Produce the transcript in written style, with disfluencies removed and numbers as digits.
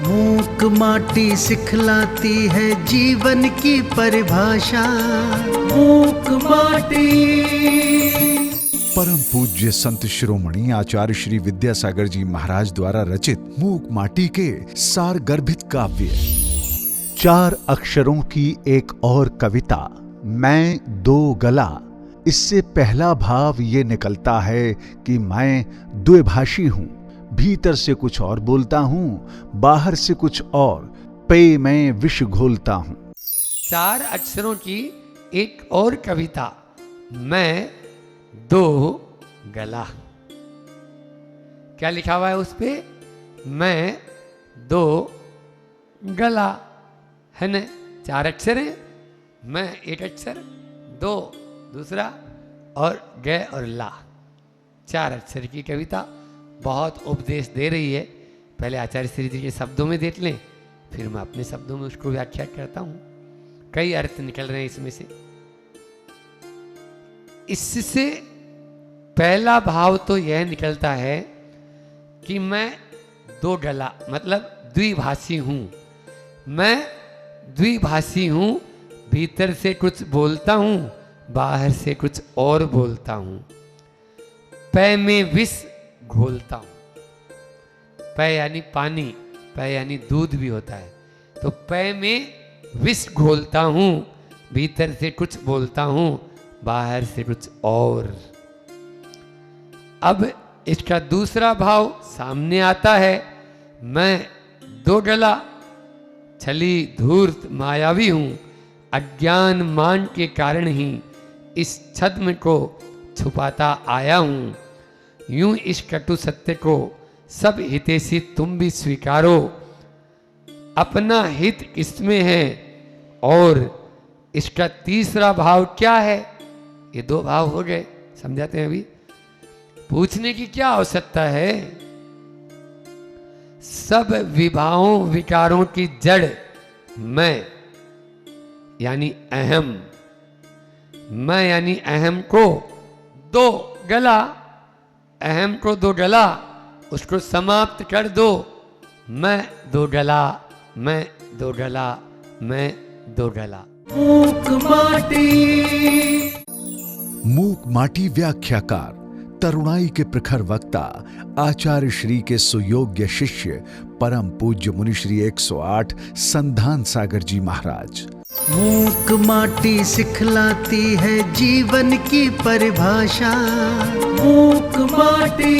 मूक माटी सिखलाती है जीवन की परिभाषा। मूक माटी। परम पूज्य संत शिरोमणि आचार्य श्री विद्यासागर जी महाराज द्वारा रचित मूक माटी के सार गर्भित काव्य। 4 अक्षरों की एक और कविता, मैं दो गला। इससे पहला भाव ये निकलता है कि मैं द्विभाषी हूं, भीतर से कुछ और बोलता हूं, बाहर से कुछ और, पे मैं विष घोलता हूं। 4 अक्षरों की एक और कविता, मैं दो गला। क्या लिखा हुआ है उस पे? मैं दो गला, है ना? 4 अक्षर है, मैं एक अक्षर, दो दूसरा, और ग और ला, 4 अक्षर की कविता बहुत उपदेश दे रही है। पहले आचार्य श्री जी के शब्दों में देख लें, फिर मैं अपने शब्दों में उसको व्याख्या करता हूं। कई अर्थ निकल रहे हैं इसमें से। इससे पहला भाव तो यह निकलता है कि मैं दो गला, मतलब द्विभाषी हूं। मैं द्विभाषी हूं, भीतर से कुछ बोलता हूं, बाहर से कुछ और बोलता हूं। पै में विष घोलता हूं। पै यानी पानी, पै यानी दूध भी होता है। तो पै में विष घोलता हूं, भीतर से कुछ बोलता हूं, बाहर से कुछ और। अब इसका दूसरा भाव सामने आता है, मैं दो गला, छली धूर्त मायावी हूं, अज्ञान मान के कारण ही इस छद्म को छुपाता आया हूं। यूं इस कटु सत्य को सब हितैषी तुम भी स्वीकारो, अपना हित किसमें है। और इसका तीसरा भाव क्या है? ये 2 भाव हो गए, समझाते हैं अभी। पूछने की क्या आवश्यकता है? सब विभावों विकारों की जड़ मैं यानी अहम। मैं यानी अहम को दो गला, अहम को दो गला, उसको समाप्त कर दो। मैं दो गला, मैं दो गला, मैं दो गला। मूक माटी। मूक माटी व्याख्याकार, तरुणाई के प्रखर वक्ता, आचार्य श्री के सुयोग्य शिष्य, परम पूज्य मुनि श्री 108 संधान सागर जी महाराज। मूक माटी सिखलाती है जीवन की परिभाषा। मूक माटी।